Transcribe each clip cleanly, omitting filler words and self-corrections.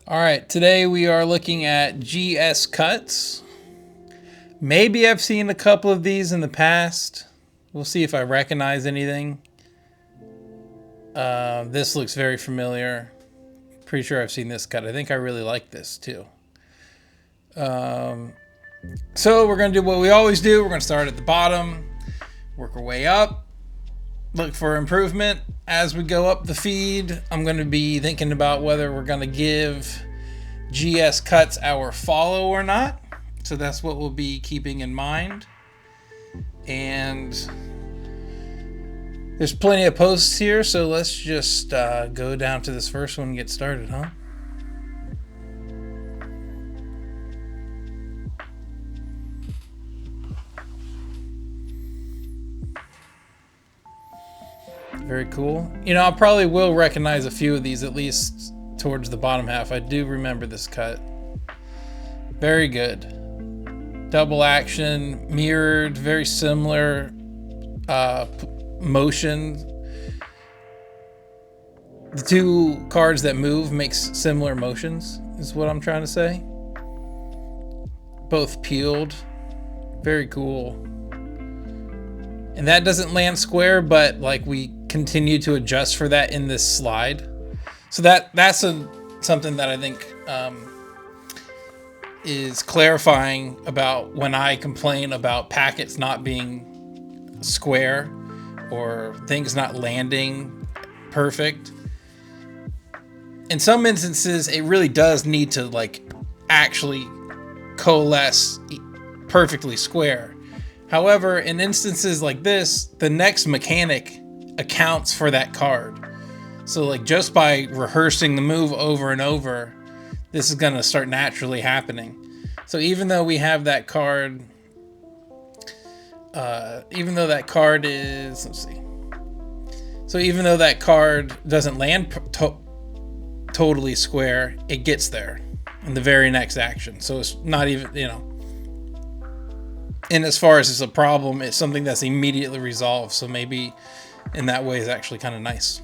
All right, today we are looking at GS cuts. Maybe I've seen a couple of these in the past. We'll see if I recognize anything. This looks very familiar. Pretty sure I've seen this cut. I think I really like this too. So we're going to do what we always do. We're going to start at the bottom, work our way up, look for improvement. As we go up the feed, I'm going to be thinking about whether we're going to give GS cuts our follow or not. So that's what we'll be keeping in mind. And there's plenty of posts here, so let's just go down to this first one and get started, huh? Very cool. You know, I probably will recognize a few of these, at least towards the bottom half. I do remember this cut. Very good. Double action, mirrored, very similar motion. The two cards that move makes similar motions, is what I'm trying to say. Both peeled. Very cool. And that doesn't land square, but like we continue to adjust for that in this slide. So that's something that I think is clarifying about when I complain about packets not being square or things not landing perfect. In some instances, it really does need to like actually coalesce perfectly square. However, in instances like this, the next mechanic accounts for that card. So like just by rehearsing the move over and over, this is going to start naturally happening. So even though we have that card, even though that card is, let's see. So even though that card doesn't land totally square, it gets there in the very next action. So it's not even, you know. And as far as it's a problem, it's something that's immediately resolved. So maybe in that way is actually kind of nice.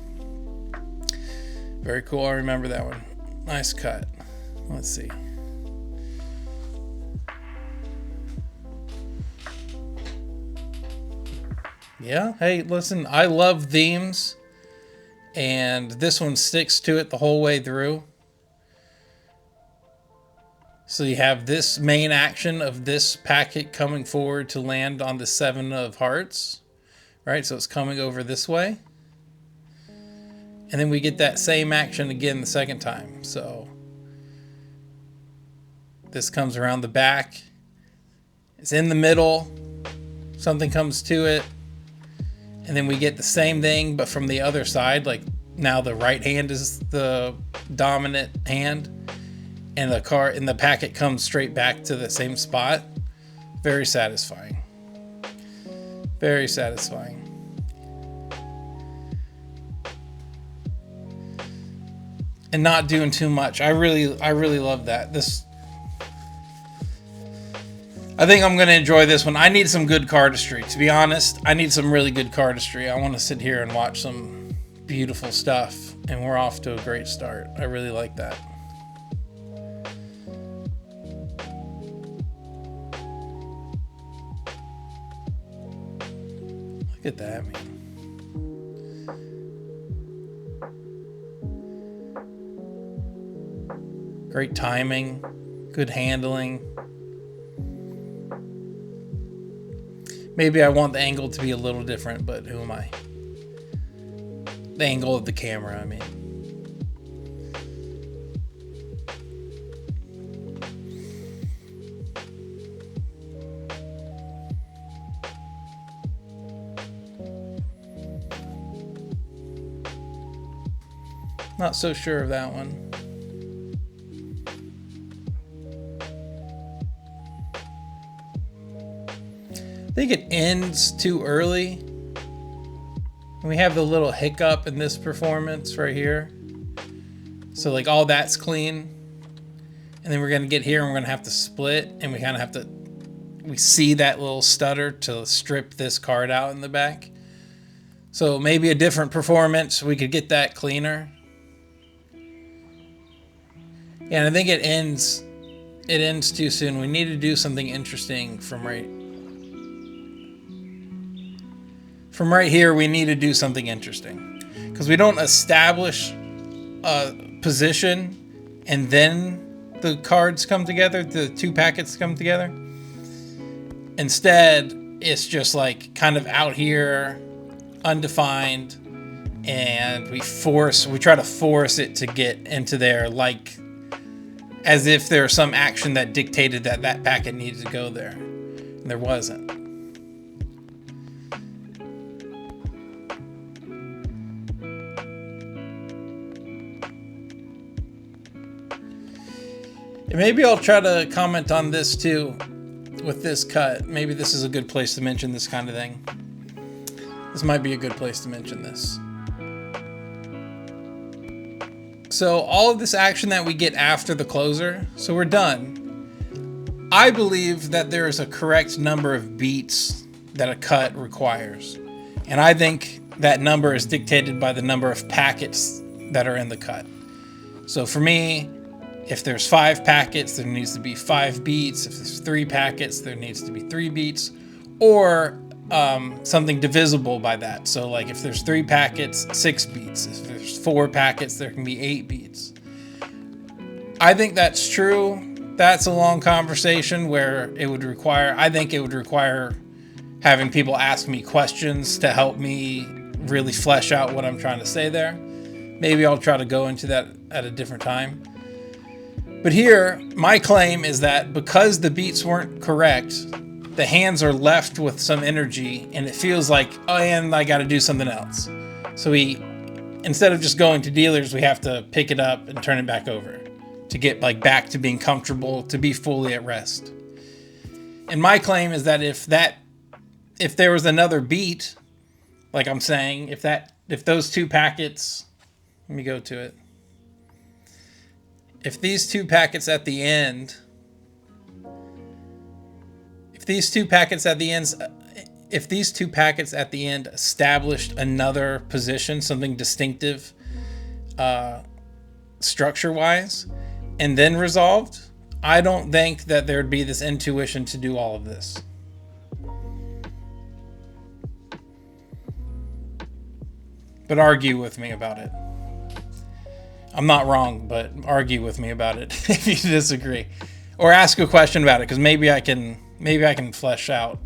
Very cool. I remember that one. Nice cut. Let's see. Yeah. Hey, listen, I love themes, and this one sticks to it the whole way through. So you have this main action of this packet coming forward to land on the 7 of hearts, right? So it's coming over this way. And then we get that same action again the second time. So this comes around the back. It's in the middle. Something comes to it. And then we get the same thing, but from the other side. Like now the right hand is the dominant hand. And the packet comes straight back to the same spot. Very satisfying. Very satisfying. And not doing too much. I really love that. I think I'm going to enjoy this one. I need some good cardistry. To be honest, I need some really good cardistry. I want to sit here and watch some beautiful stuff. And we're off to a great start. I really like that. Look at that, man. Great timing, good handling. Maybe I want the angle to be a little different, but who am I? The angle of the camera, I mean. Not so sure of that one. I think it ends too early. We have the little hiccup in this performance right here. So like all that's clean. And then we're going to get here and we're going to have to split. And we kind of have to, we see that little stutter to strip this card out in the back. So maybe a different performance, we could get that cleaner. Yeah, and I think it ends too soon. We need to do something interesting from right here. We need to do something interesting because we don't establish a position and then the cards come together, the two packets come together. Instead, it's just like kind of out here, undefined, and we try to force it to get into there, like as if there's some action that dictated that that packet needed to go there. And there wasn't. And maybe I'll try to comment on this too with this cut. Maybe this is a good place to mention this kind of thing. This might be a good place to mention this. So all of this action that we get after the closer, so we're done. I believe that there is a correct number of beats that a cut requires. And I think that number is dictated by the number of packets that are in the cut. So for me, if there's 5 packets, there needs to be 5 beats. If there's 3 packets, there needs to be 3 beats. Or something divisible by that. So like if there's 3 packets, 6 beats. If there's 4 packets, there can be 8 beats. I think that's true. That's a long conversation where I think it would require having people ask me questions to help me really flesh out what I'm trying to say there. Maybe I'll try to go into that at a different time. But here, my claim is that because the beats weren't correct, the hands are left with some energy and it feels like, oh, and I got to do something else. So instead of just going to dealers, we have to pick it up and turn it back over to get like back to being comfortable, to be fully at rest. And my claim is that if there was another beat, like I'm saying, if those 2 packets, let me go to it. If these 2 packets at the end, if these two packets at the end established another position, something distinctive, structure-wise, and then resolved, I don't think that there'd be this intuition to do all of this. But argue with me about it. I'm not wrong, but argue with me about it if you disagree, or ask a question about it, because maybe I can flesh out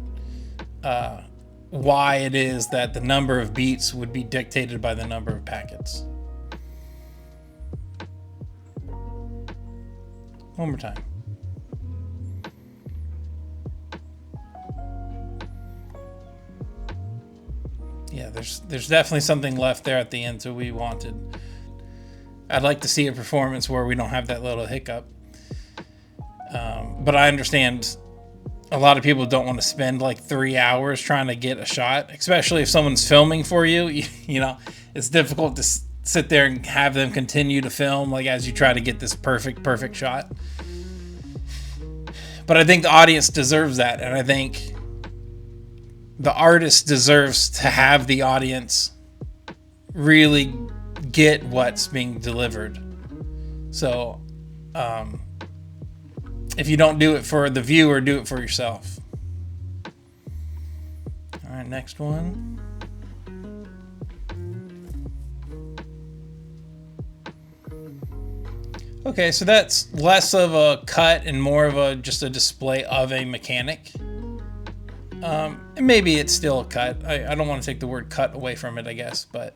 why it is that the number of beats would be dictated by the number of packets. One more time. Yeah, there's definitely something left there at the end that we wanted. I'd like to see a performance where we don't have that little hiccup. But I understand a lot of people don't want to spend like 3 hours trying to get a shot, especially if someone's filming for you. You know, it's difficult to sit there and have them continue to film like as you try to get this perfect shot. But I think the audience deserves that, and I think the artist deserves to have the audience really get what's being delivered. So if you don't do it for the viewer, do it for yourself. All right, next one. Okay, so that's less of a cut and more of just a display of a mechanic. And maybe it's still a cut. I don't want to take the word cut away from it, I guess, but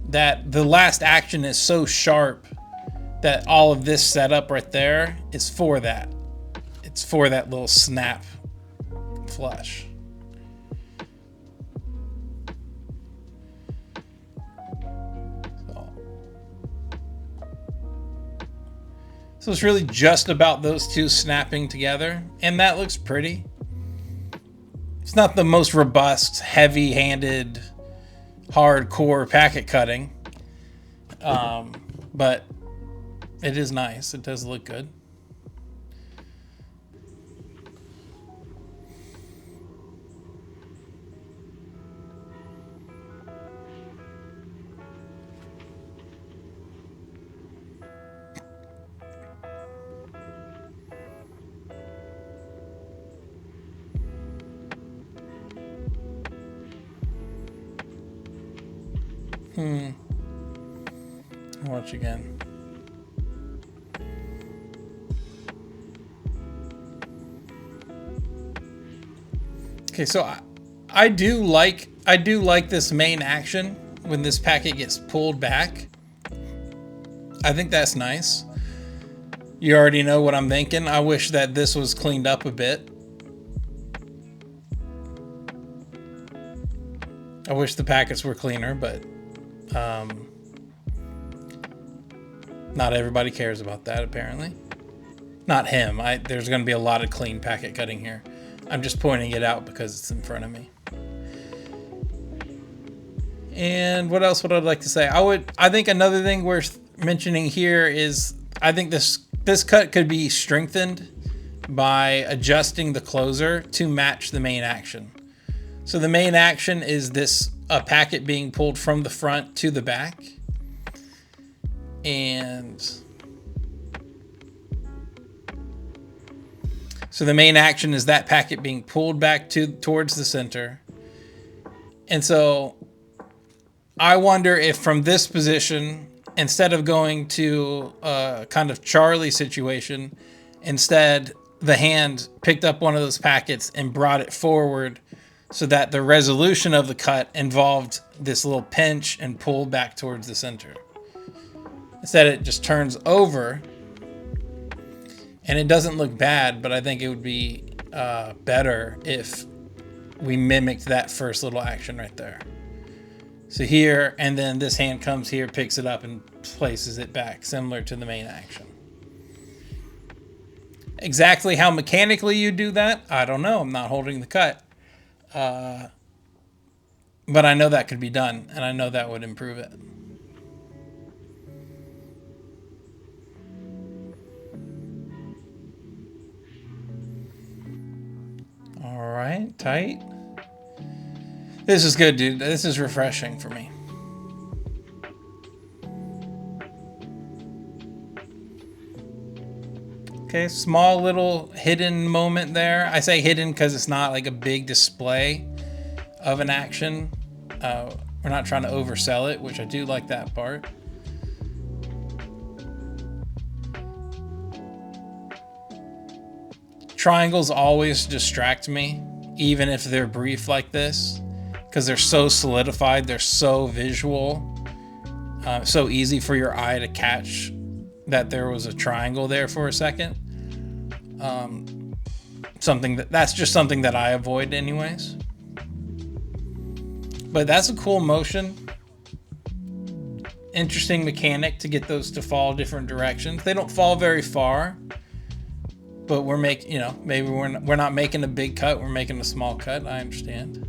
that the last action is so sharp that all of this setup right there is for that. It's for that little snap flush. So it's really just about those two snapping together, and that looks pretty. It's not the most robust, heavy-handed, hardcore packet cutting, but it is nice. It does look good. Watch again. Okay, so I do like this main action when this packet gets pulled back. I think that's nice. You already know what I'm thinking. I wish that this was cleaned up a bit. I wish the packets were cleaner, but not everybody cares about that, apparently. Not him. There's going to be a lot of clean packet cutting here. I'm just pointing it out because it's in front of me. And what else would I like to say? I think another thing worth mentioning here is I think this cut could be strengthened by adjusting the closer to match the main action. So the main action is a packet being pulled from the front to the back. And so the main action is that packet being pulled back towards the center. And so I wonder if from this position, instead of going to a kind of Charlie situation, instead the hand picked up one of those packets and brought it forward so that the resolution of the cut involved this little pinch and pull back towards the center. Instead it just turns over, and it doesn't look bad, but I think it would be better if we mimicked that first little action right there. So here, and then this hand comes here, picks it up, and places it back, similar to the main action. Exactly how mechanically you do that, I don't know. I'm not holding the cut. But I know that could be done, and I know that would improve it. All right, tight. This is good, dude. This is refreshing for me. Okay, small little hidden moment there. I say hidden because it's not like a big display of an action. We're not trying to oversell it, which I do like that part. Triangles always distract me, even if they're brief like this, because they're so solidified, they're so visual, so easy for your eye to catch that there was a triangle there for a second. That's just something that I avoid anyways. But that's a cool motion. Interesting mechanic to get those to fall different directions. They don't fall very far, but we're making, maybe we're not making a big cut. We're making a small cut. I understand.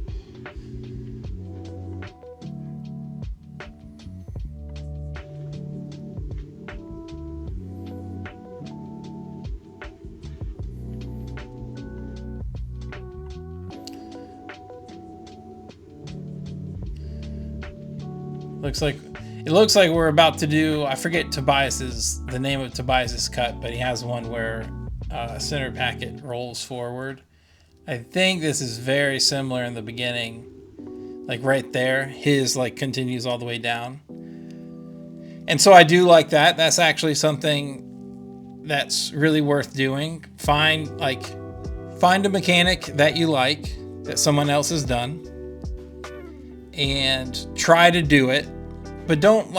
It looks like we're about to do, I forget the name of Tobias's cut, but he has one where center packet rolls forward. I think this is very similar in the beginning, like right there. His continues all the way down, and so I do like that. That's actually something that's really worth doing. Find a mechanic that you like that someone else has done, and try to do it, but don't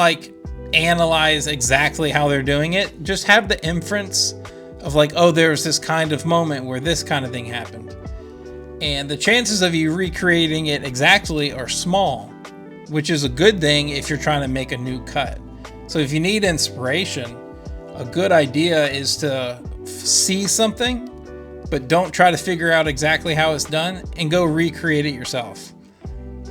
analyze exactly how they're doing it. Just have the inference of oh, there's this kind of moment where this kind of thing happened. And the chances of you recreating it exactly are small, which is a good thing if you're trying to make a new cut. So if you need inspiration, a good idea is to see something, but don't try to figure out exactly how it's done, and go recreate it yourself.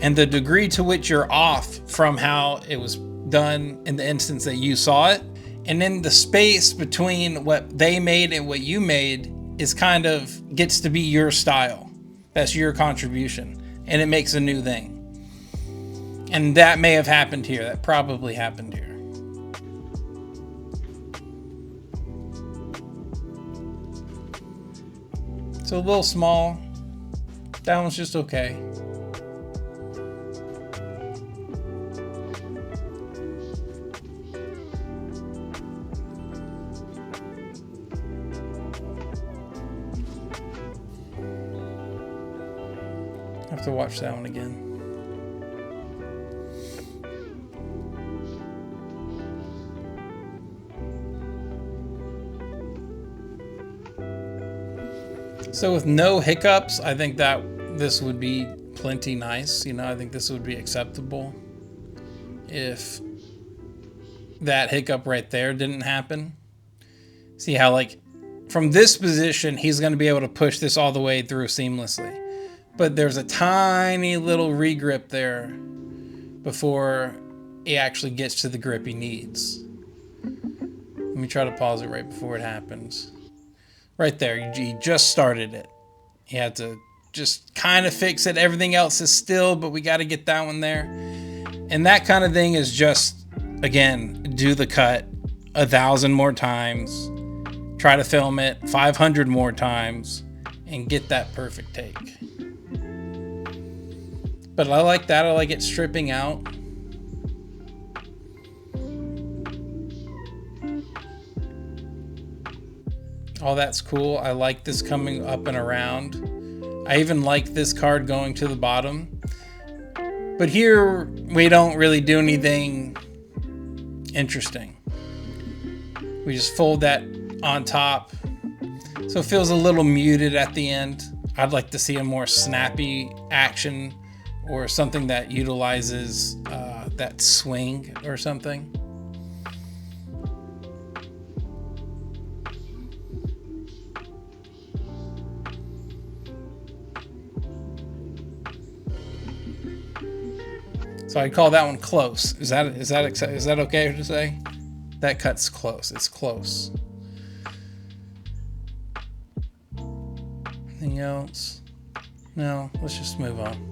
And the degree to which you're off from how it was done in the instance that you saw it, and then the space between what they made and what you made is gets to be your style. That's your contribution, and it makes a new thing. And that may have happened here. That probably happened here. So a little small. That one's just okay. to watch that one again. So with no hiccups, I think that this would be plenty nice. You know, I think this would be acceptable if that hiccup right there didn't happen. See how, like, from this position, he's going to be able to push this all the way through seamlessly. But there's a tiny little regrip there before he actually gets to the grip he needs. Let me try to pause it right before it happens. Right there, he just started it. He had to just kind of fix it. Everything else is still, but we got to get that one there. And that kind of thing is just, again, do the cut 1,000 more times. Try to film it 500 more times and get that perfect take. But I like that. I like it stripping out. All that's cool. I like this coming up and around. I even like this card going to the bottom. But here we don't really do anything interesting. We just fold that on top. So it feels a little muted at the end. I'd like to see a more snappy action or something that utilizes that swing or something. So I'd call that one close. Is that okay to say? That cut's close. It's close. Anything else? No, let's just move on.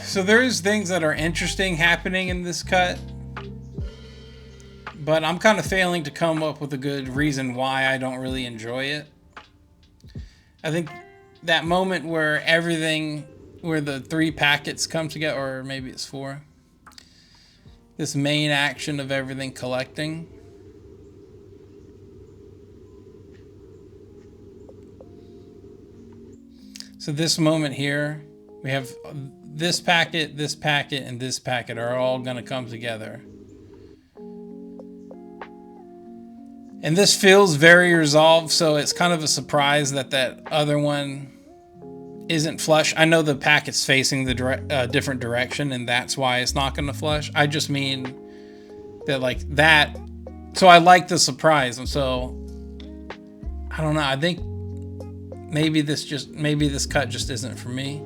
So there's things that are interesting happening in this cut, but I'm kind of failing to come up with a good reason why I don't really enjoy it. I think that moment where where the 3 packets come together, or maybe it's 4, this main action of everything collecting. So this moment here, we have this packet, and this packet are all going to come together. And this feels very resolved, so it's kind of a surprise that that other one isn't flush. I know the packet's facing the different direction, and that's why it's not going to flush. I just mean that, like, that. So I like the surprise, and so I don't know. I think maybe this cut just isn't for me.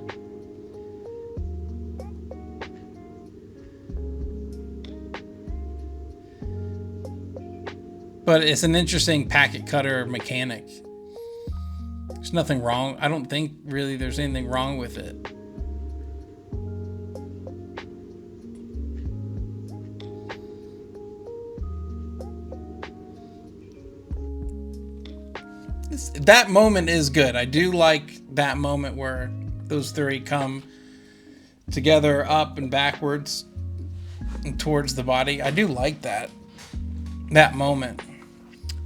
But it's an interesting packet cutter mechanic. There's nothing wrong. I don't think really there's anything wrong with it. That moment is good. I do like that moment where those 3 come together up and backwards and towards the body. I do like that moment.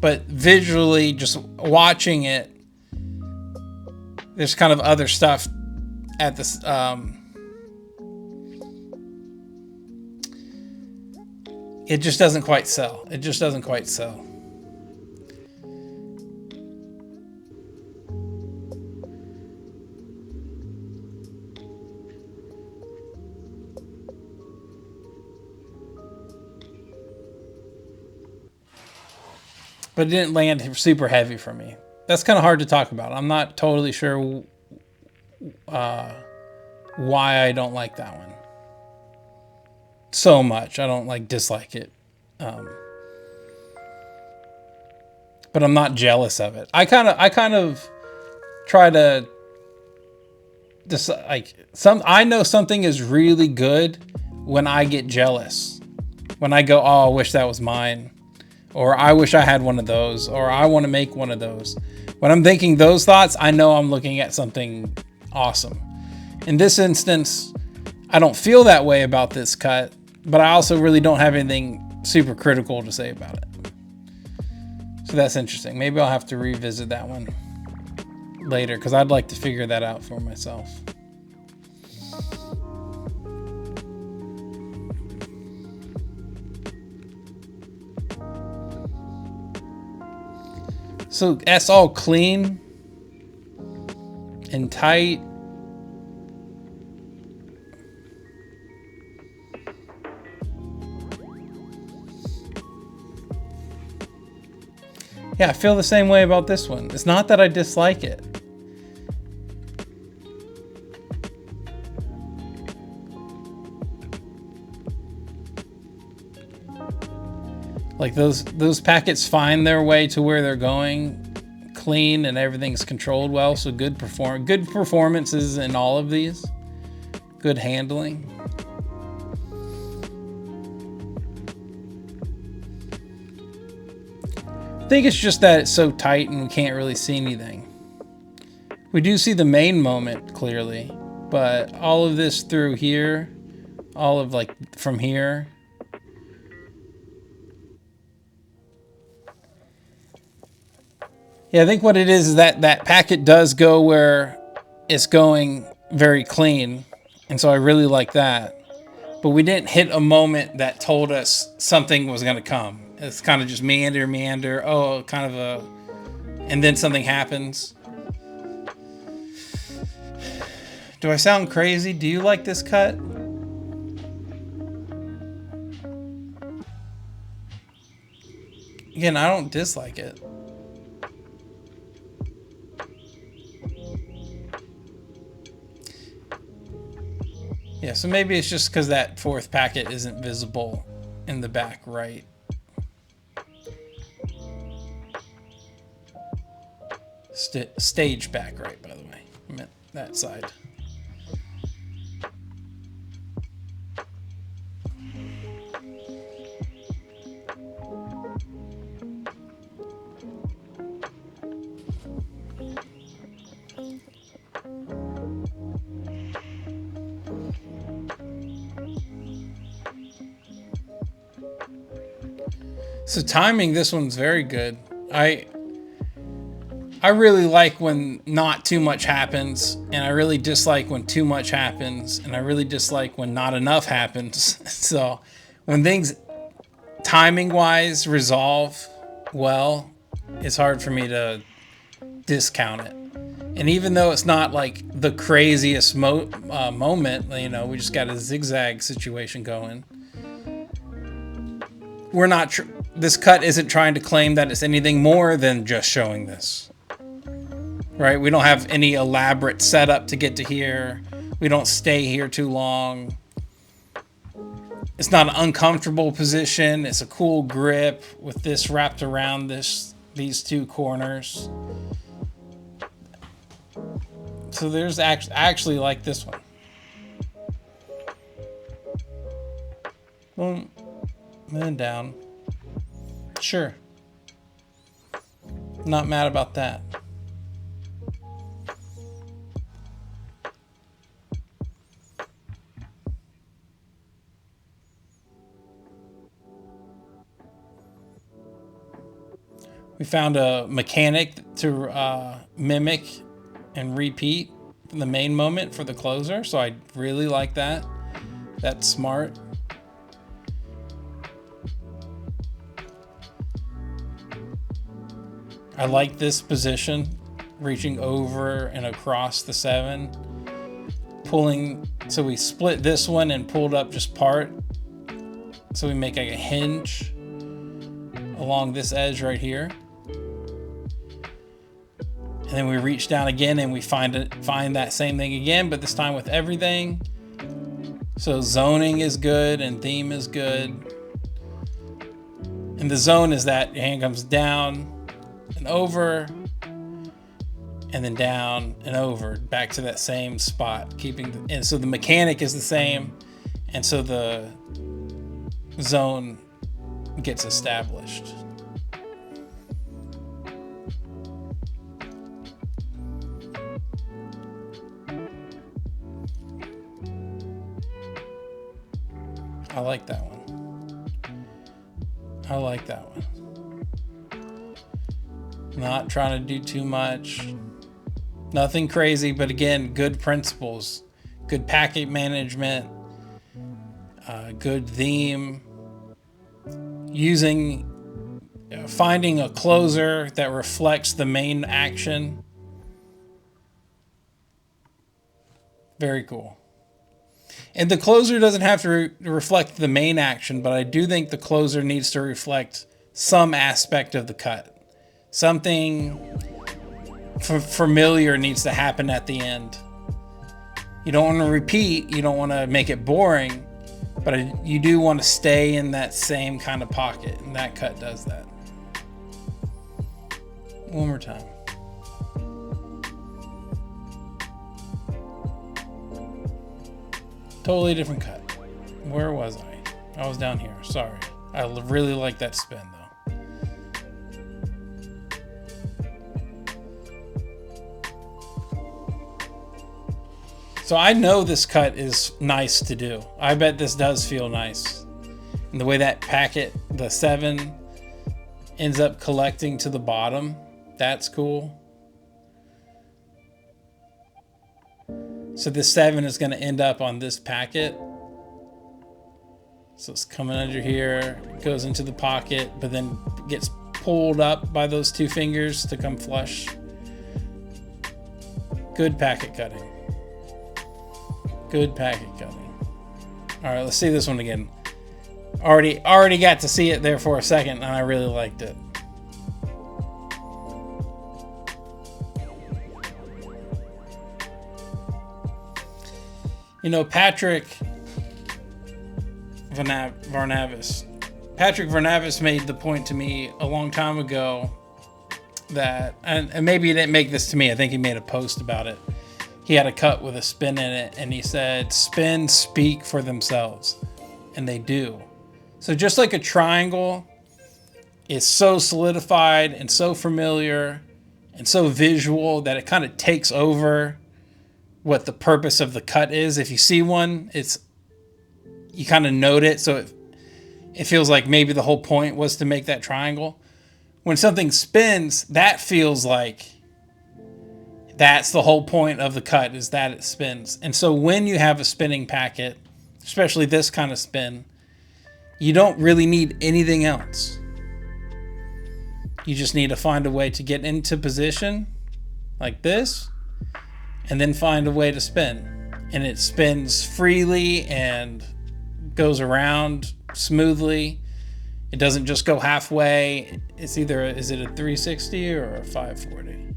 But visually, just watching it, there's kind of other stuff at this. It just doesn't quite sell. It just doesn't quite sell. But it didn't land super heavy for me. That's kind of hard to talk about. I'm not totally sure why I don't like that one. so much. I don't like dislike it. But I'm not jealous of it. I kind of try to like I know something is really good when I get jealous. When I go, oh, I wish that was mine, or I wish I had one of those, or I want to make one of those. When I'm thinking those thoughts, I know I'm looking at something awesome. In this instance, I don't feel that way about this cut, but I also really don't have anything super critical to say about it. So that's interesting. Maybe I'll have to revisit that one later because I'd like to figure that out for myself. So that's all clean and tight. Yeah, I feel the same way about this one. It's not that I dislike it. Like those packets find their way to where they're going clean and everything's controlled well. So good performances in all of these. Good handling. I think it's just that it's so tight and we can't really see anything. We do see the main moment clearly, but all of this through here, all of like from here. Yeah, I think what it is that packet does go where it's going very clean. And so I really like that. But we didn't hit a moment that told us something was going to come. It's kind of just meander. Oh, kind of a... And then something happens. Do I sound crazy? Do you like this cut? Again, I don't dislike it. Yeah, so maybe it's just because that fourth packet isn't visible in the back right. Stage back right, by the way. I meant that side. So timing, this one's very good. I really like when not too much happens, and I really dislike when too much happens, and I really dislike when not enough happens. So when things timing wise resolve well, it's hard for me to discount it. And even though it's not like the craziest moment, you know, we just got a zigzag situation going. We're not, this cut isn't trying to claim that it's anything more than just showing this. Right? We don't have any elaborate setup to get to here. We don't stay here too long. It's not an uncomfortable position. It's a cool grip with this wrapped around these two corners. So there's actually like this one. Boom. And then down. Sure. Not mad about that. We found a mechanic to mimic and repeat the main moment for the closer, so I really like that. That's smart. I like this position, reaching over and across the 7, pulling, so we split this one and pulled up just part, so we make like a hinge along this edge right here. And then we reach down again and we find that same thing again, but this time with everything. So zoning is good and theme is good. And the zone is that your hand comes down and over, and then down and over, back to that same spot, and so the mechanic is the same, and so the zone gets established. I like that one. I like that one. Not trying to do too much. Nothing crazy, but again, good principles. Good packet management. Good theme. Finding a closer that reflects the main action. Very cool. And the closer doesn't have to reflect the main action, but I do think the closer needs to reflect some aspect of the cut. Something familiar needs to happen at the end. You don't want to repeat, you don't want to make it boring, but you do want to stay in that same kind of pocket, and that cut does that. One more time. Totally different cut. Where was I? I was down here. Sorry. I really like that spin though. So I know this cut is nice to do. I bet this does feel nice. And the way that packet, the 7, ends up collecting to the bottom, that's cool. So this 7 is going to end up on this packet. So it's coming under here, goes into the pocket, but then gets pulled up by those 2 fingers to come flush. Good packet cutting. Good packet cutting. All right, let's see this one again. Already got to see it there for a second, and I really liked it. You know, Patrick Varnavis made the point to me a long time ago that, and maybe he didn't make this to me, I think he made a post about it. He had a cut with a spin in it, and he said, spins speak for themselves. And they do. So just like a triangle is so solidified and so familiar and so visual that it kind of takes over what the purpose of the cut is. If you see one, you kind of note it, so it feels like maybe the whole point was to make that triangle. When something spins, that feels like that's the whole point of the cut, is that it spins. And so when you have a spinning packet, especially this kind of spin, you don't really need anything else. You just need to find a way to get into position like this, and then find a way to spin. And it spins freely and goes around smoothly. It doesn't just go halfway. It's either, is it a 360 or a 540?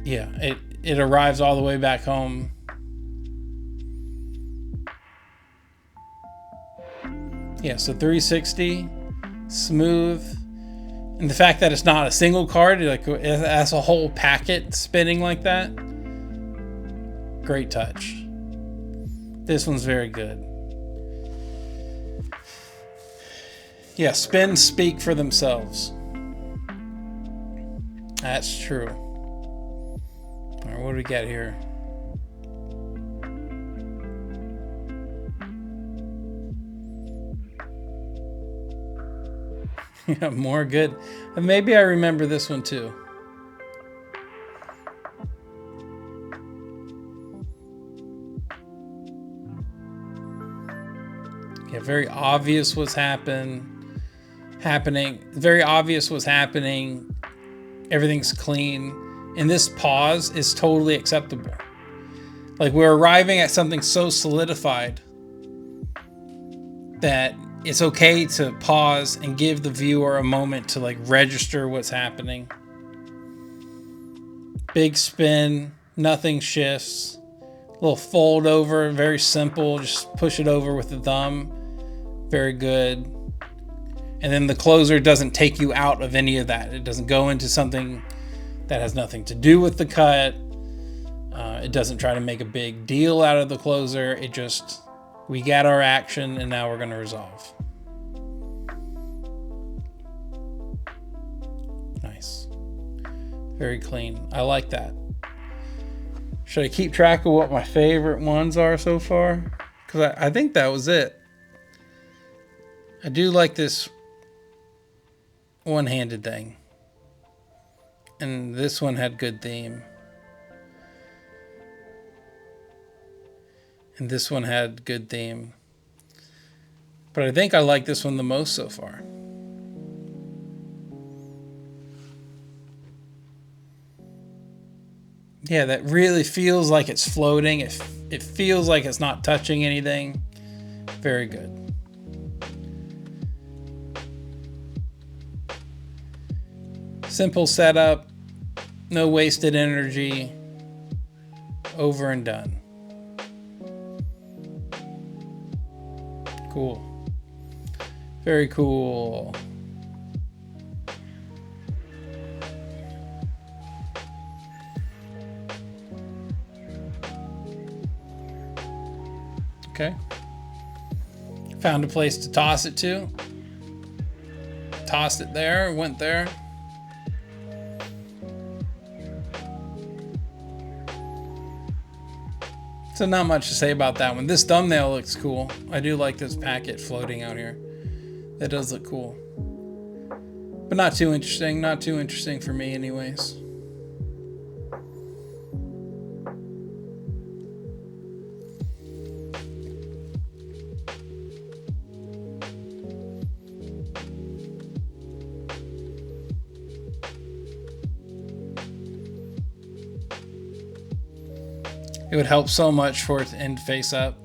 Yeah, it arrives all the way back home. Yeah, so 360. Smooth, and the fact that it's not a single card, like as a whole packet spinning like that, great touch. This one's very good. Yeah, spins speak for themselves. That's true. All right, what do we got here? Yeah, more good. Maybe I remember this one too. Yeah, very obvious what's happening. Very obvious what's happening. Everything's clean. And this pause is totally acceptable. Like, we're arriving at something so solidified that it's okay to pause and give the viewer a moment to like register what's happening. Big spin, nothing shifts. Little fold over, very simple. Just push it over with the thumb. Very good. And then the closer doesn't take you out of any of that. It doesn't go into something that has nothing to do with the cut. It doesn't try to make a big deal out of the closer. It just, we got our action and now we're going to resolve. Nice. Very clean. I like that. Should I keep track of what my favorite ones are so far? Because I think that was it. I do like this one-handed thing. And this one had good theme. And this one had good theme. But I think I like this one the most so far. Yeah, that really feels like it's floating. It feels like it's not touching anything. Very good. Simple setup. No wasted energy. Over and done. Cool. Very cool. Okay. Found a place to toss it to. Tossed it there, went there. So not much to say about that one. This thumbnail looks cool. I do like this packet floating out here. That does look cool. But not too interesting. Not too interesting for me anyways. It would help so much for it to end face up.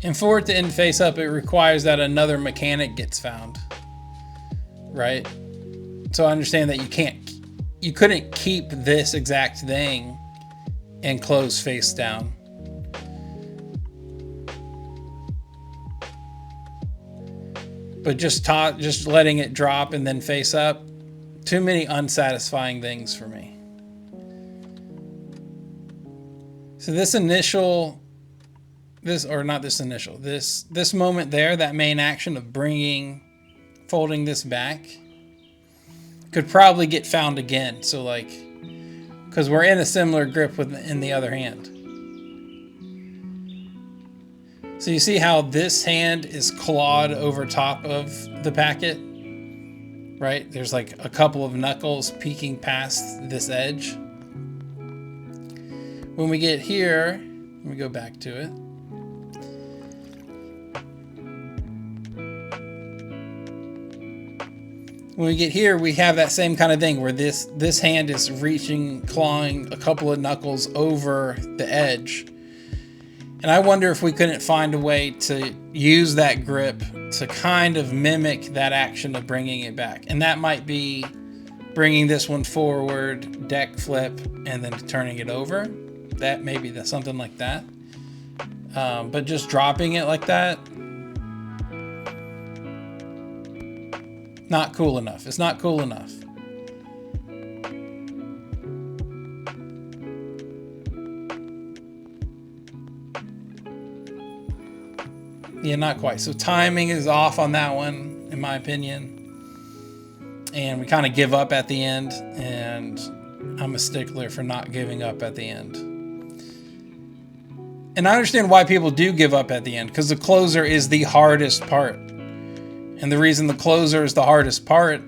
And for it to end face up, it requires that another mechanic gets found. Right? So I understand that you couldn't keep this exact thing and close face down. But just letting it drop and then face up, too many unsatisfying things for me. So this moment there, that main action of folding this back, could probably get found again. So like, because we're in a similar grip in the other hand. So you see how this hand is clawed over top of the packet, right? There's like a couple of knuckles peeking past this edge. When we get here, let me go back to it. When we get here, we have that same kind of thing where this hand is clawing a couple of knuckles over the edge. And I wonder if we couldn't find a way to use that grip to kind of mimic that action of bringing it back. And that might be bringing this one forward, deck flip, and then turning it over. That maybe that's something like that. But just dropping it like that, not cool enough. It's not cool enough. Yeah, not quite. So timing is off on that one, in my opinion. And we kind of give up at the end, and I'm a stickler for not giving up at the end. And I understand why people do give up at the end, because the closer is the hardest part. And the reason the closer is the hardest part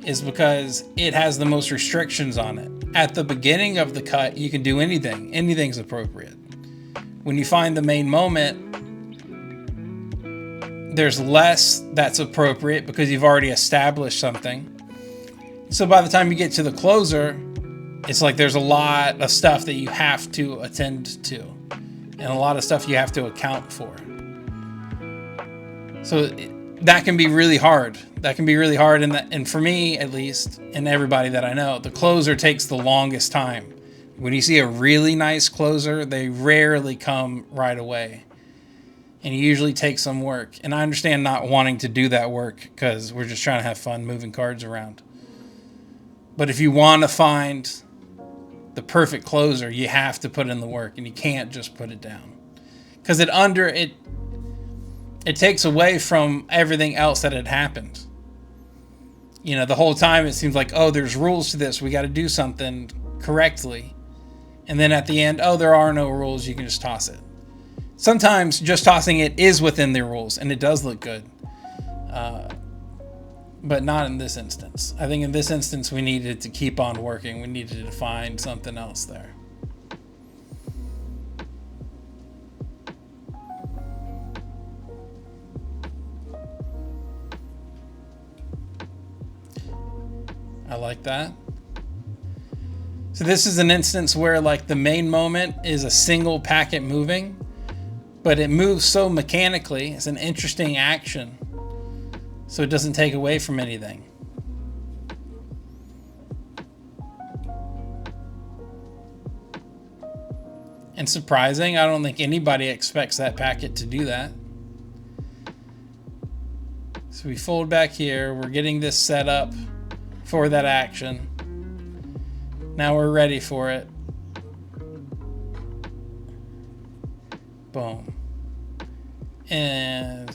is because it has the most restrictions on it. At the beginning of the cut, you can do anything. Anything's appropriate. When you find the main moment, there's less that's appropriate because you've already established something. So by the time you get to the closer, it's like there's a lot of stuff that you have to attend to. And a lot of stuff you have to account for. So that can be really hard. That can be really hard, and for me at least, and everybody that I know, the closer takes the longest time. When you see a really nice closer, they rarely come right away. And it usually takes some work. And I understand not wanting to do that work because we're just trying to have fun moving cards around. But if you want to find the perfect closer, you have to put in the work, and you can't just put it down. Because it takes away from everything else that had happened. You know, the whole time it seems like, oh, there's rules to this. We got to do something correctly. And then at the end, oh, there are no rules. You can just toss it. Sometimes just tossing it is within the rules, and it does look good. But not in this instance. I think in this instance, we needed to keep on working. We needed to find something else there. I like that. So this is an instance where like the main moment is a single packet moving, but it moves so mechanically. It's an interesting action, so it doesn't take away from anything. And surprising, I don't think anybody expects that packet to do that. So we fold back here. We're getting this set up for that action. Now we're ready for it. Boom. And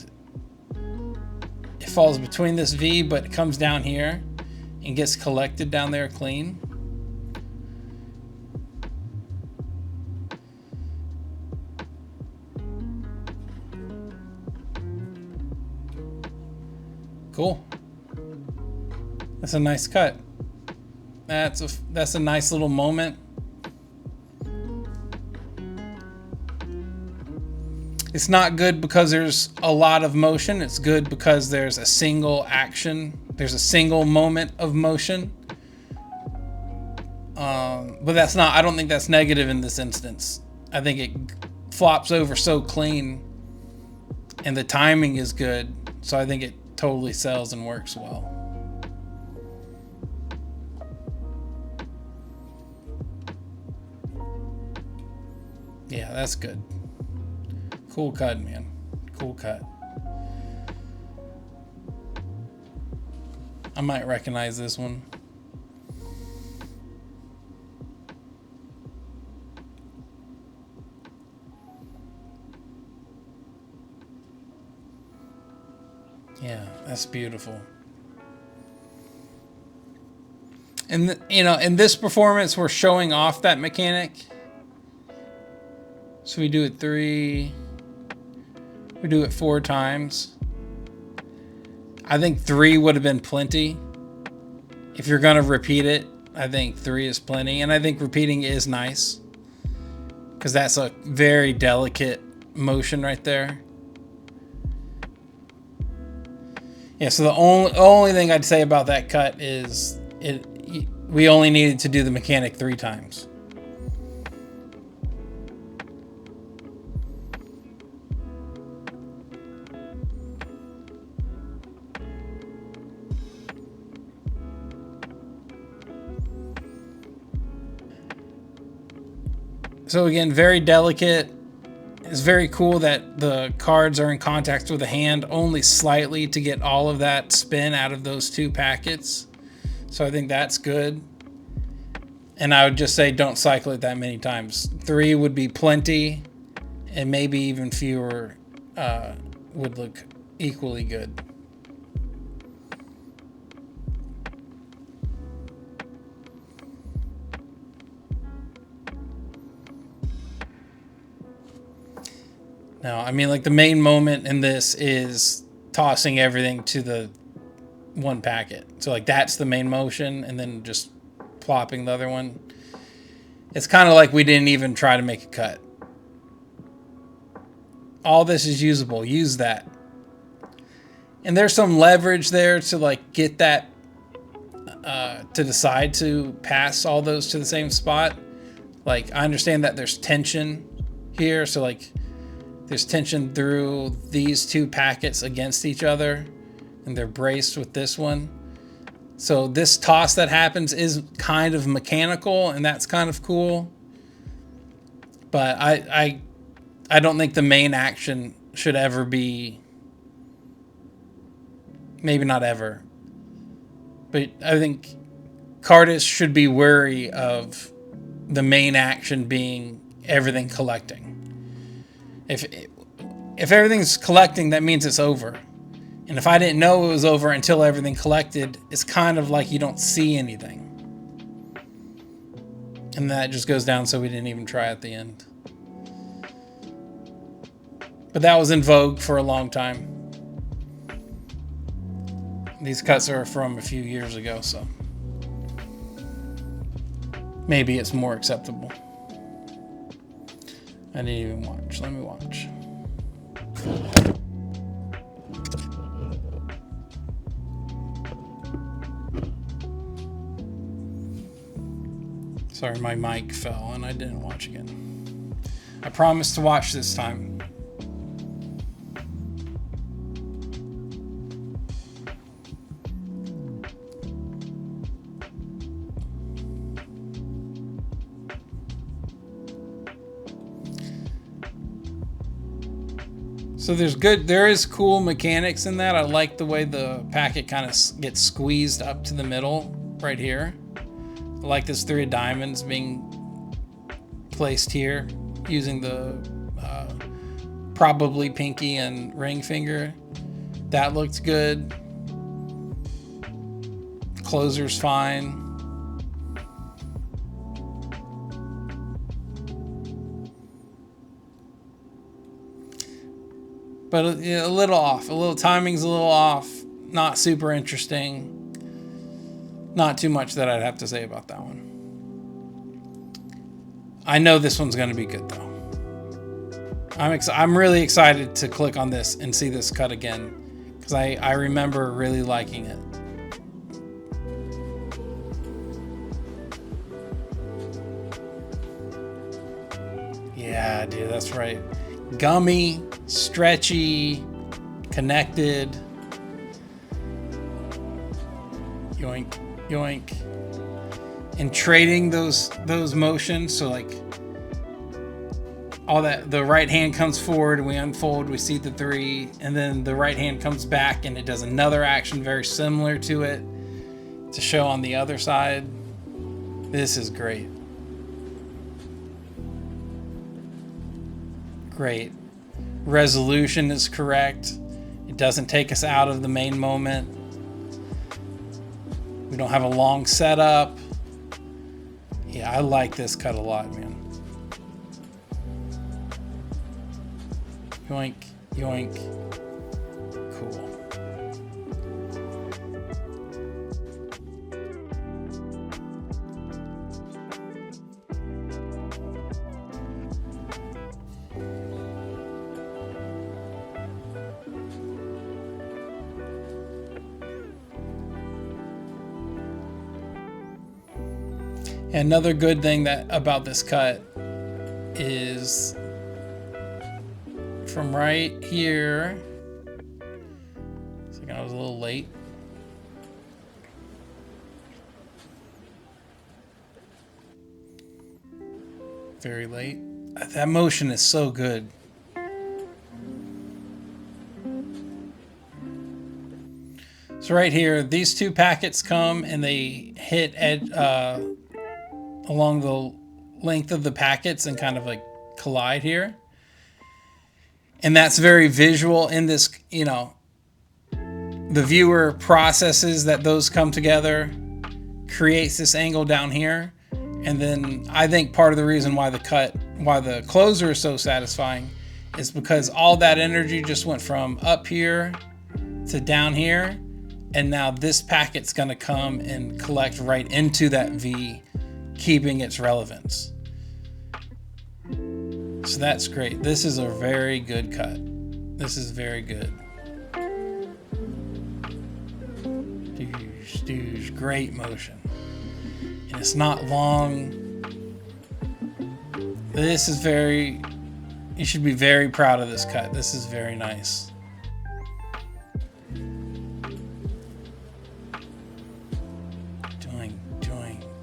it falls between this V, but it comes down here and gets collected down there clean. Cool. That's a nice cut. That's a nice little moment. It's not good because there's a lot of motion. It's good because there's a single action. There's a single moment of motion. But that's not, I don't think that's negative in this instance. I think it flops over so clean and the timing is good. So I think it totally sells and works well. Yeah, that's good. Cool cut, man. Cool cut. I might recognize this one. Yeah, that's beautiful. And you know, in this performance, we're showing off that mechanic. So we do it 3. We do it 4 times. I think 3 would have been plenty. If you're gonna repeat it, I think 3 is plenty. And I think repeating is nice, because that's a very delicate motion right there. Yeah, so the only thing I'd say about that cut is we only needed to do the mechanic 3 times. So again, very delicate. It's very cool that the cards are in contact with the hand only slightly to get all of that spin out of those 2 packets. So I think that's good. And I would just say don't cycle it that many times. 3 would be plenty, and maybe even fewer would look equally good. No, I mean, like the main moment in this is tossing everything to the 1 packet. So like that's the main motion, and then just plopping the other one. It's kind of like we didn't even try to make a cut. All this is usable. Use that. And there's some leverage there to like get that to decide to pass all those to the same spot. Like I understand that there's tension here, so like there's tension through these 2 packets against each other, and they're braced with this one. So this toss that happens is kind of mechanical, and that's kind of cool. But I don't think the main action should ever be, maybe not ever, but I think Cardist should be wary of the main action being everything collecting. If everything's collecting, that means it's over. And if I didn't know it was over until everything collected, it's kind of like you don't see anything. And that just goes down, so we didn't even try at the end. But that was in vogue for a long time. These cuts are from a few years ago, so maybe it's more acceptable. I didn't even watch. Let me watch. Sorry, my mic fell and I didn't watch again. I promised to watch this time. So there is cool mechanics in that. I like the way the packet kind of gets squeezed up to the middle right here. I like this 3 of diamonds being placed here using the probably pinky and ring finger. That looks good. Closer's fine. But a little off. Timing's a little off. Not super interesting. Not too much that I'd have to say about that one. I know this one's going to be good though. I'm really excited to click on this and see this cut again, because I remember really liking it. Yeah, dude, that's right. Gummy, stretchy, connected. Yoink, yoink. And trading those motions, so like all that, the right hand comes forward and we unfold, we see the 3, and then the right hand comes back and it does another action very similar to it to show on the other side. This is great. Great. Resolution is correct. It doesn't take us out of the main moment. We don't have a long setup. Yeah, I like this cut a lot, man. Yoink, yoink. Cool. Another good thing about this cut is from right here. I was a little late. Very late. That motion is so good. So right here, these 2 packets come and they hit along the length of the packets and kind of like collide here. And that's very visual in this, you know, the viewer processes that those come together, creates this angle down here. And then I think part of the reason why the closer is so satisfying is because all that energy just went from up here to down here. And now this packet's gonna come and collect right into that V, keeping its relevance. So that's great. This is a very good cut. This is very good. Doosh, great motion. And it's not long. This is you should be very proud of this cut. This is very nice.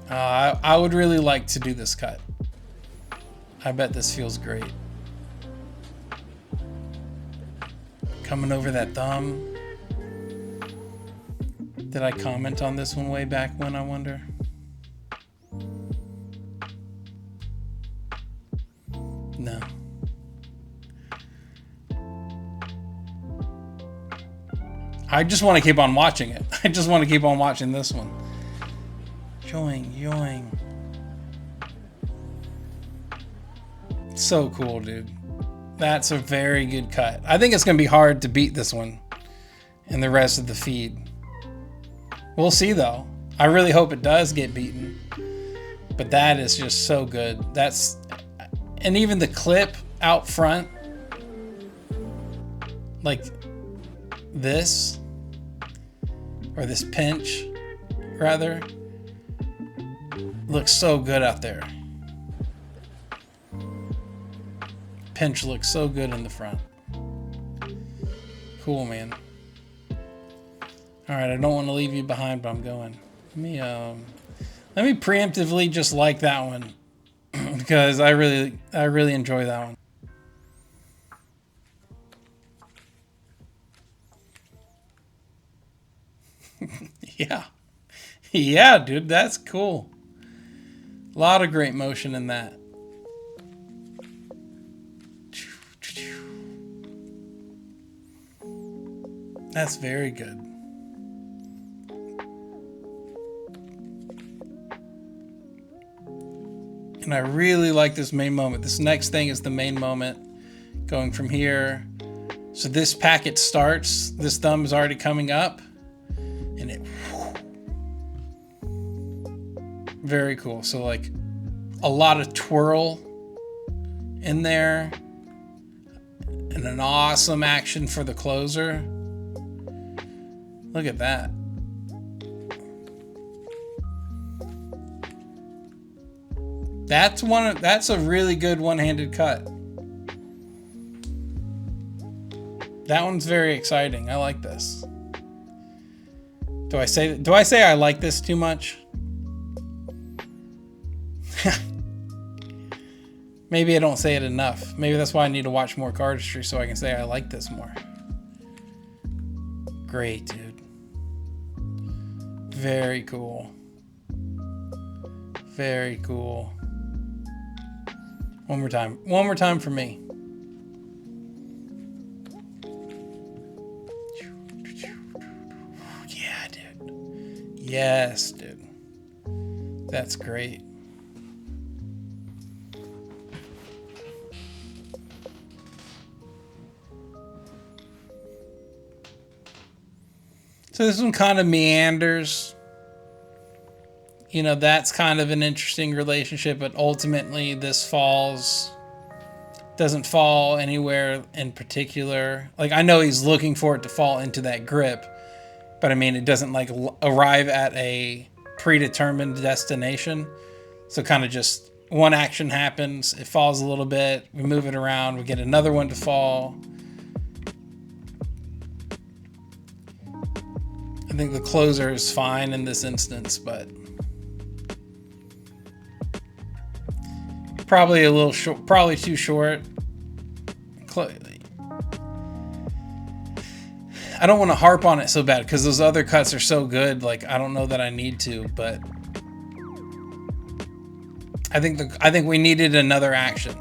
I would really like to do this cut. I bet this feels great. Coming over that thumb. Did I comment on this one way back when, I wonder? No. I just want to keep on watching it. I just want to keep on watching this one. Yoing, yoing. So cool, dude. That's a very good cut. I think it's going to be hard to beat this one in the rest of the feed. We'll see, though. I really hope it does get beaten. But that is just so good. That's... And even the clip out front, like this, or this pinch, rather, looks so good out there. Pinch looks so good in the front. Cool, man. All right, I don't want to leave you behind, but I'm going. Let me preemptively just like that one because I really enjoy that one. Yeah, dude, that's cool. A lot of great motion in that. That's very good. And I really like this main moment. This next thing is the main moment. Going from here. So this packet starts. This thumb is already coming up. And it... Very cool. So like a lot of twirl in there. And an awesome action for the closer. Look at that. That's a really good one-handed cut. That one's very exciting. I like this. Do I say I like this too much? Maybe I don't say it enough. Maybe that's why I need to watch more Cardistry so I can say I like this more. Great, dude. Very cool. Very cool. One more time. One more time for me. Yeah, dude. Yes, dude. That's great. So this one kind of meanders. You know, that's kind of an interesting relationship, but ultimately this doesn't fall anywhere in particular. Like, I know he's looking for it to fall into that grip, but I mean, it doesn't like arrive at a predetermined destination. So kind of just one action happens, it falls a little bit, we move it around, we get another one to fall. I think the closer is fine in this instance, but probably a little short, probably too short. I don't want to harp on it so bad because those other cuts are so good. Like, I don't know that I need to, but I think we needed another action.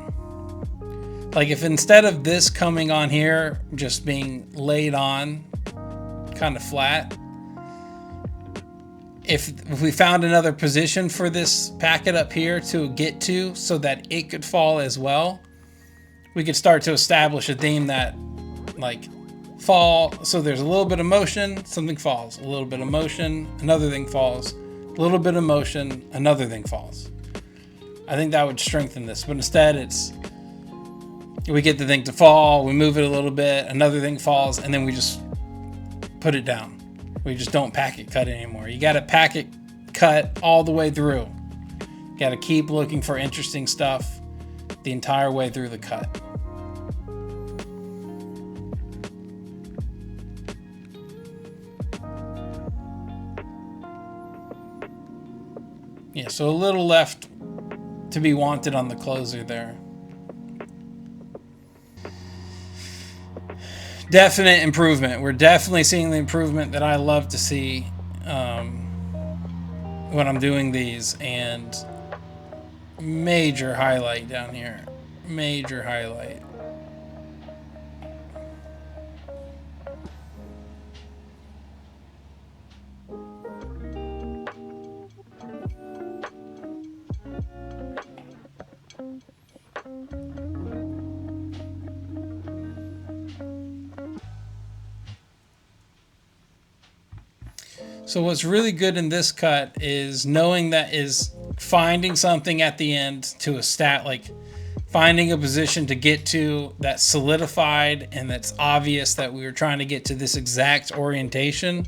Like, if instead of this coming on here, just being laid on kind of flat, if we found another position for this packet up here to get to so that it could fall as well, we could start to establish a theme that, like, fall. So there's a little bit of motion, something falls. A little bit of motion, another thing falls. A little bit of motion, another thing falls. I think that would strengthen this. But instead, it's we get the thing to fall, we move it a little bit, another thing falls, and then we just put it down. We just don't packet cut anymore. You got to packet cut all the way through. You got to keep looking for interesting stuff the entire way through the cut. Yeah, so a little left to be wanted on the closer there. Definite improvement. We're definitely seeing the improvement that I love to see when I'm doing these. And major highlight down here. Major highlight. So what's really good in this cut is knowing that is finding something at the end to a stat, like finding a position to get to that's solidified and that's obvious that we were trying to get to this exact orientation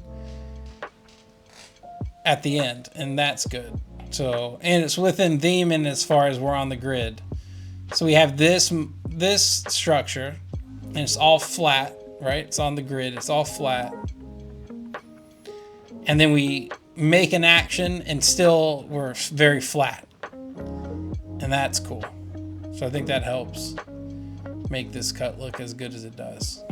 at the end, and that's good. So, and it's within theme and as far as we're on the grid. So we have this structure, and it's all flat, right? It's on the grid, it's all flat. And then we make an action and still we're very flat. And that's cool. So I think that helps make this cut look as good as it does.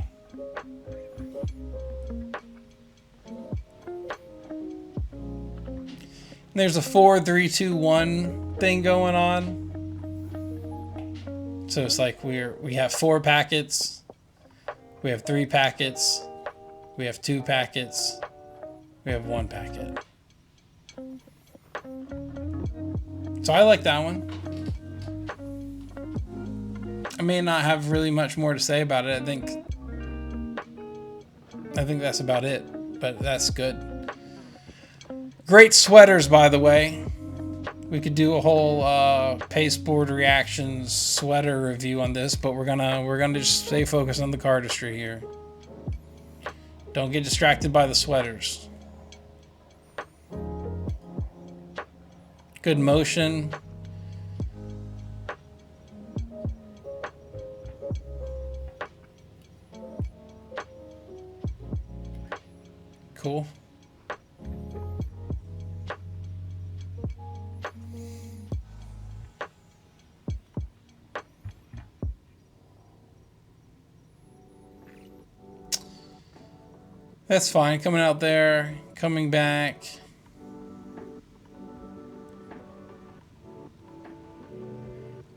And there's a 4, 3, 2, 1 thing going on. So it's like we have 4 packets, we have 3 packets, we have 2 packets, we have 1 packet. So I like that one. I may not have really much more to say about it. I think that's about it, but that's good. Great sweaters, by the way. We could do a whole Pasteboard reactions sweater review on this, but we're gonna just stay focused on the cardistry here. Don't get distracted by the sweaters. Good motion. Cool. That's fine. Coming out there, coming back.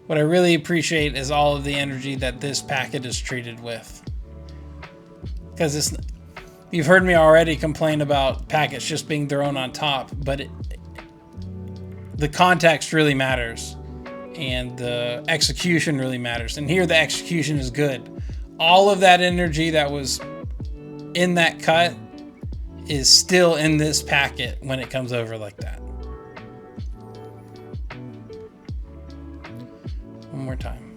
What I really appreciate is all of the energy that this packet is treated with. Because you've heard me already complain about packets just being thrown on top, but the context really matters. And the execution really matters. And here the execution is good. All of that energy that was in that cut is still in this packet when it comes over like that. One more time.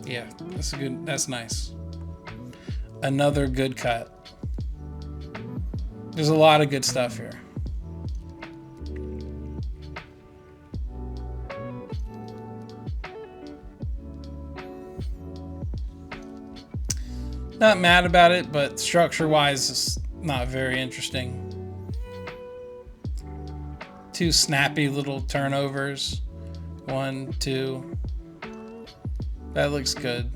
Yeah, that's good. That's nice. Another good cut. There's a lot of good stuff here. Not mad about it, but structure-wise, it's not very interesting. 2 snappy little turnovers. 1, 2. That looks good.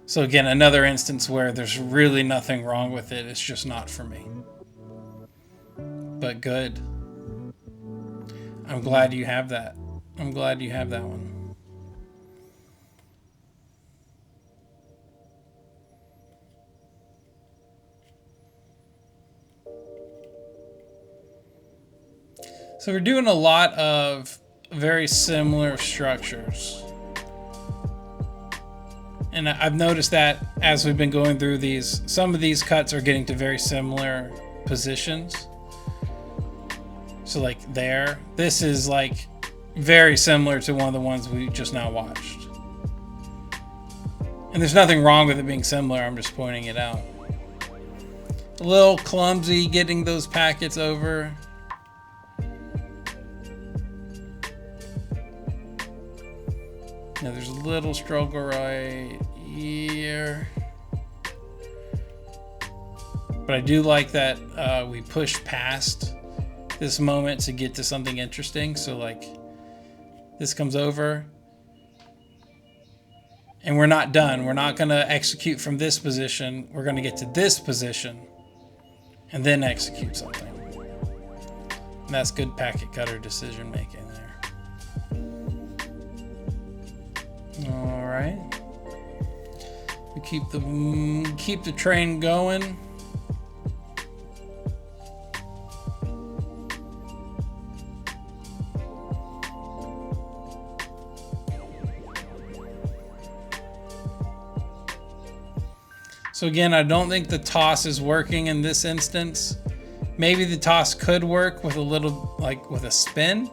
So again, another instance where there's really nothing wrong with it. It's just not for me. But good. I'm glad you have that. I'm glad you have that one. So we're doing a lot of very similar structures. And I've noticed that as we've been going through these, some of these cuts are getting to very similar positions. So like there, this is like very similar to one of the ones we just now watched. And there's nothing wrong with it being similar, I'm just pointing it out. A little clumsy getting those packets over. Now there's a little struggle right here. But I do like that we push past this moment to get to something interesting. So like this comes over and we're not done. We're not going to execute from this position. We're going to get to this position and then execute something. And that's good packet cutter decision making there. All right. We keep the train going. So again, I don't think the toss is working in this instance. Maybe the toss could work with a little, like with a spin.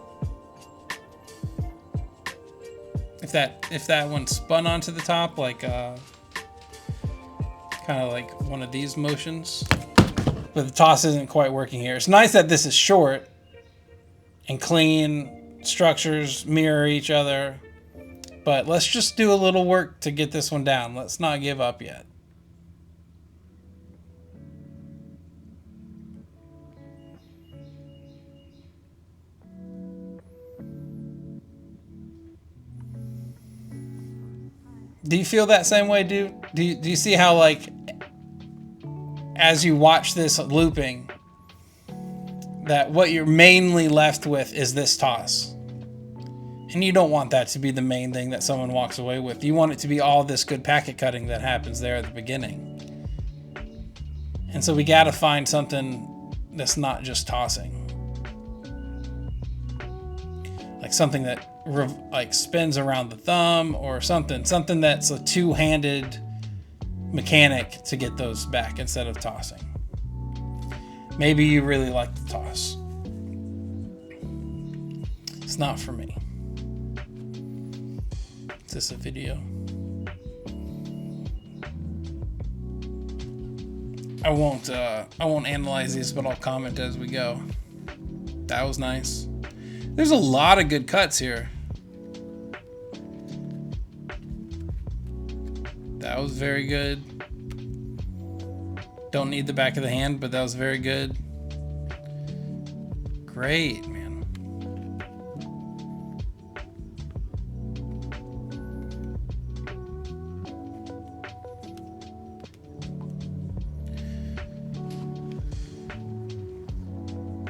If that one spun onto the top, like kind of like one of these motions. But the toss isn't quite working here. It's nice that this is short and clean. Structures mirror each other. But let's just do a little work to get this one down. Let's not give up yet. Do you feel that same way, dude? Do you see how, like, as you watch this looping, that what you're mainly left with is this toss? And you don't want that to be the main thing that someone walks away with. You want it to be all this good packet cutting that happens there at the beginning. And so we got to find something that's not just tossing. Like something that like spins around the thumb or something that's a two-handed mechanic to get those back instead of tossing. Maybe you really like the toss. It's not for me. Is this a video? I won't analyze these, but I'll comment as we go. That was nice. There's a lot of good cuts here. That was very good. Don't need the back of the hand, but that was very good. Great, man.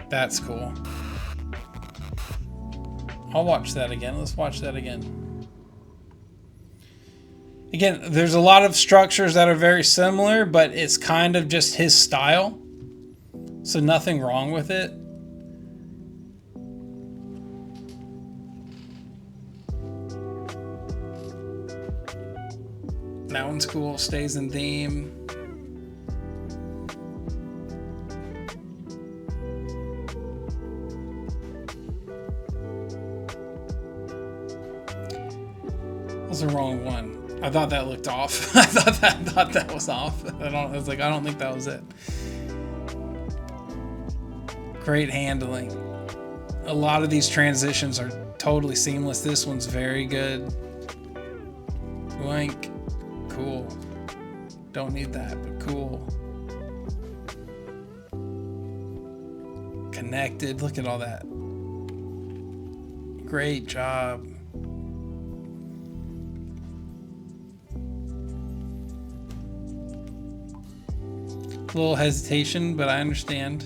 That's cool. I'll watch that again. Let's watch that again. Again, there's a lot of structures that are very similar, but it's kind of just his style. So nothing wrong with it. That one's cool. Stays in theme. The wrong one. I thought that looked off. I thought that was off. I was like, I don't think that was it. Great handling. A lot of these transitions are totally seamless. This one's very good. Boink. Cool. Don't need that, but cool. Connected. Look at all that. Great job. A little hesitation, but I understand.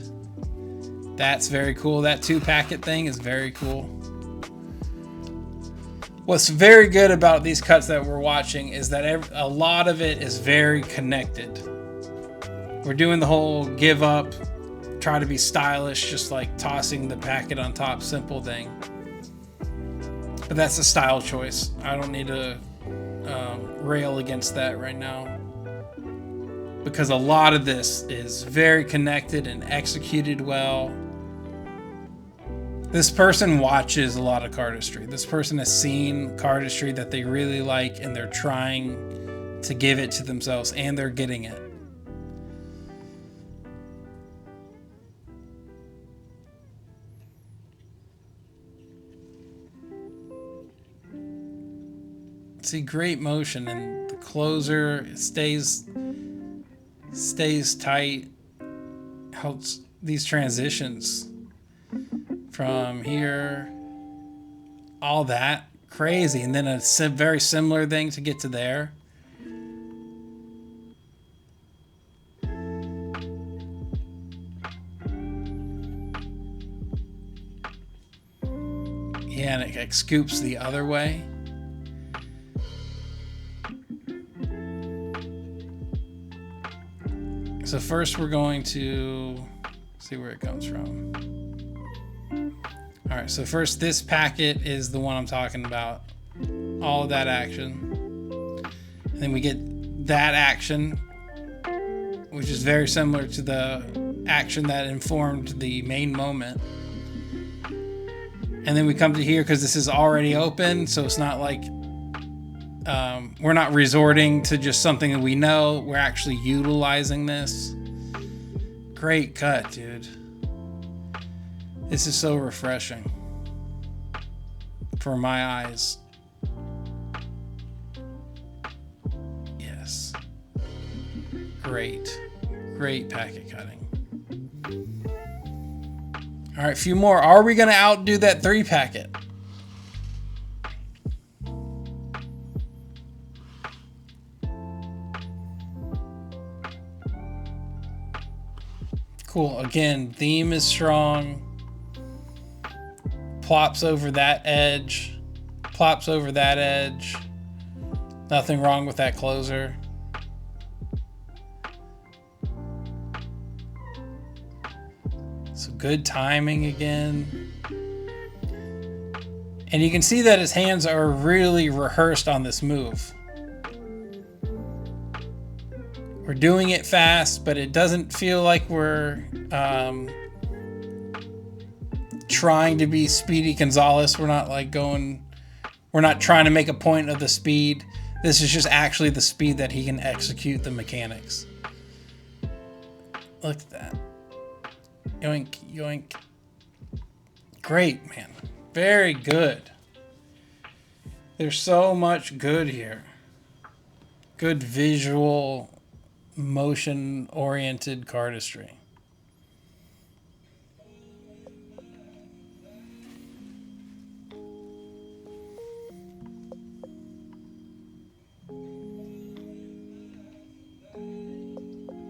That's very cool. That two packet thing is very cool. What's very good about these cuts that we're watching is that a lot of it is very connected. We're doing the whole give up, try to be stylish, just like tossing the packet on top, simple thing. But that's a style choice. I don't need to rail against that right now. Because a lot of this is very connected and executed well. This person watches a lot of cardistry. This person has seen cardistry that they really like and they're trying to give it to themselves and they're getting it. See, great motion, and the closer stays tight. Helps these transitions from here, all that crazy, and then a very similar thing to get to there. Yeah, and it like scoops the other way. So first we're going to see where it comes from. All right, so first this packet is the one I'm talking about. All of that action. And then we get that action, which is very similar to the action that informed the main moment. And then we come to here because this is already open, so it's not like we're not resorting to just something that we know. We're actually utilizing this. Great cut, dude. This is so refreshing for my eyes. Yes. Great. Great packet cutting. All right, a few more. Are we going to outdo that 3 packet? Cool. Again, theme is strong. Plops over that edge. Plops over that edge. Nothing wrong with that closer. So good timing again. And you can see that his hands are really rehearsed on this move. We're doing it fast, but it doesn't feel like we're trying to be Speedy Gonzalez. We're not like we're not trying to make a point of the speed. This is just actually the speed that he can execute the mechanics. Look at that. Yoink, yoink. Great, man. Very good. There's so much good here. Good visual, motion-oriented cardistry.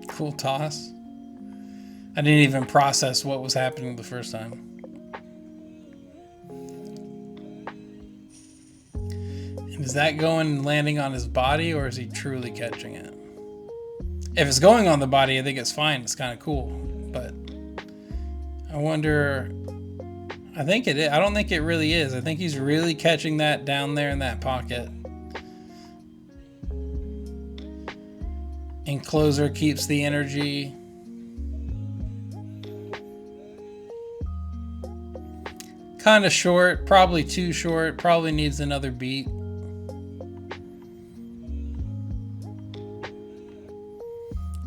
Cool toss. I didn't even process what was happening the first time. And is that going and landing on his body, or is he truly catching it? If it's going on the body, I think it's fine. It's kind of cool. But I wonder... I think it is. I don't think it really is. I think he's really catching that down there in that pocket. And closer keeps the energy. Kind of short, probably too short, probably needs another beat.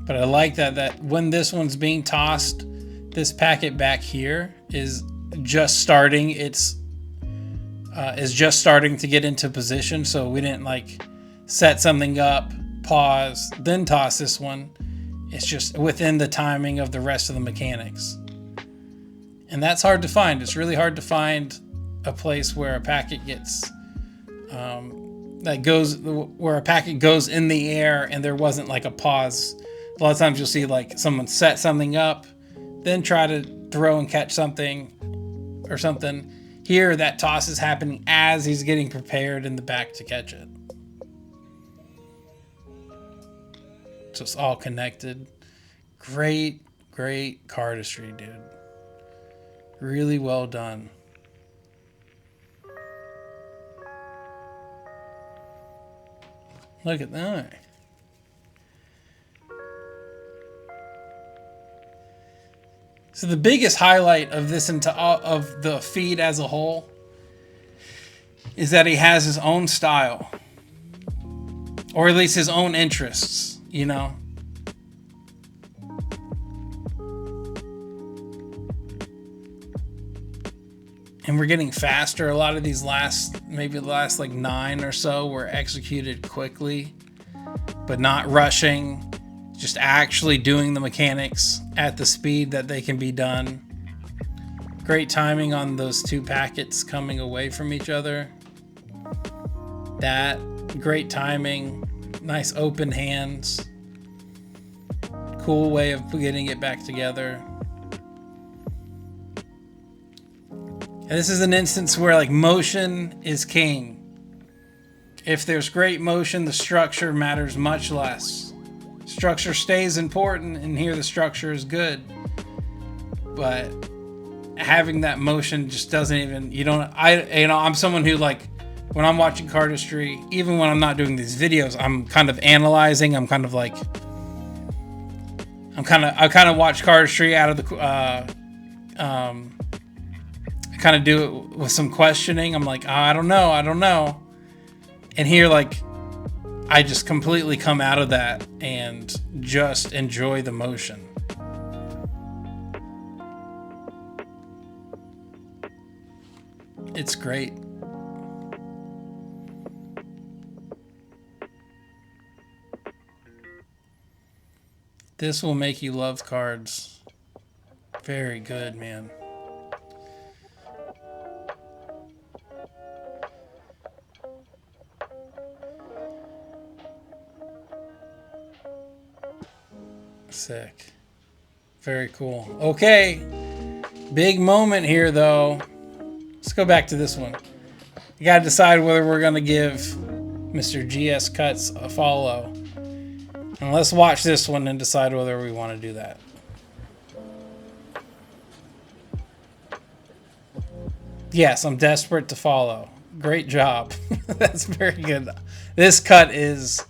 But I like that when this one's being tossed, this packet back here is just starting. Is just starting to get into position. So we didn't like set something up, pause, then toss this one. It's just within the timing of the rest of the mechanics. And that's hard to find. It's really hard to find a place where a packet gets where a packet goes in the air and there wasn't like a pause. A lot of times you'll see like someone set something up, then try to throw and catch something or something. Here, that toss is happening as he's getting prepared in the back to catch it. So it's all connected. Great, great cardistry, dude. Really well done. Look at that. So the biggest highlight of this of the feed as a whole is that he has his own style, or at least his own interests, you know. And we're getting faster. A lot of these last maybe the last like 9 or so were executed quickly, but not rushing, just actually doing the mechanics at the speed that they can be done. Great timing on those 2 packets coming away from each other. That, great timing, nice open hands. Cool way of getting it back together. And this is an instance where like motion is king. If there's great motion, the structure matters much less. Structure stays important, and here the structure is good. But having that motion just doesn't even, I'm someone who, like, when I'm watching Cardistry, even when I'm not doing these videos, I'm kind of analyzing. I kind of watch Cardistry out of the, I kind of do it with some questioning. I'm like, oh, I don't know. And here, like, I just completely come out of that and just enjoy the motion. It's great. This will make you love cards. Very good, man. Sick. Very cool. Okay. Big moment here, though. Let's go back to this one. You gotta decide whether we're gonna give Mr. GS Cuts a follow. And let's watch this one and decide whether we want to do that. Yes, I'm desperate to follow. Great job. That's very good. This cut is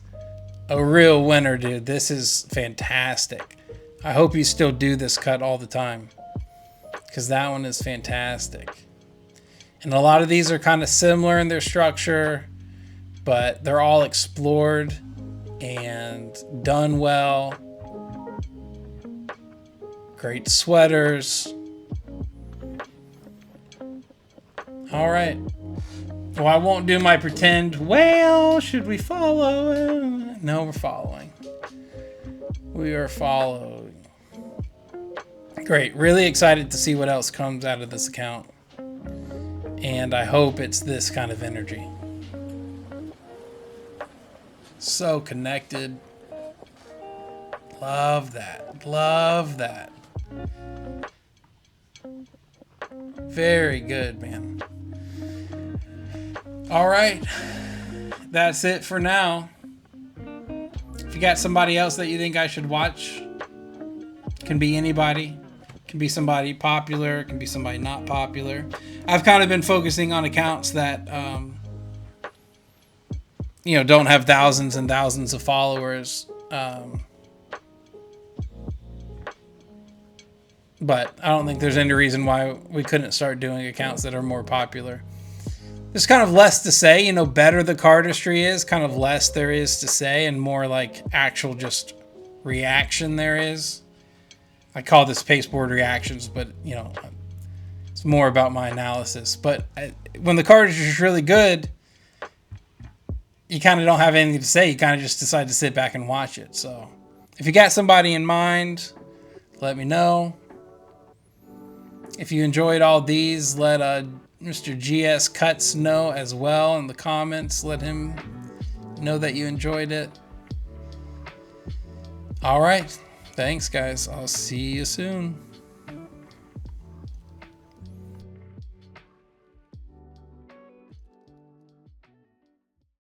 a real winner, dude. This is fantastic. I hope you still do this cut all the time, because that one is fantastic. And a lot of these are kind of similar in their structure, but they're all explored and done well. Great sweaters. All right. Well, I won't do my pretend, well, should we follow? No, we're following. We are following. Great. Really excited to see what else comes out of this account. And I hope it's this kind of energy. So connected. Love that. Love that. Very good, man. All right. That's it for now. If you got somebody else that you think I should watch, can be anybody. Can be somebody popular. Can be somebody not popular. I've kind of been focusing on accounts that, don't have thousands and thousands of followers. But I don't think there's any reason why we couldn't start doing accounts that are more popular. There's kind of less to say, better the cardistry is, kind of less there is to say, and more like actual just reaction there is. I call this Pasteboard reactions, but, it's more about my analysis. But when the cardistry is really good, you kind of don't have anything to say. You kind of just decide to sit back and watch it. So if you got somebody in mind, let me know. If you enjoyed all these, let Mr. GS Cuts know as well in the comments. Let him know that you enjoyed it. All right. Thanks, guys. I'll see you soon.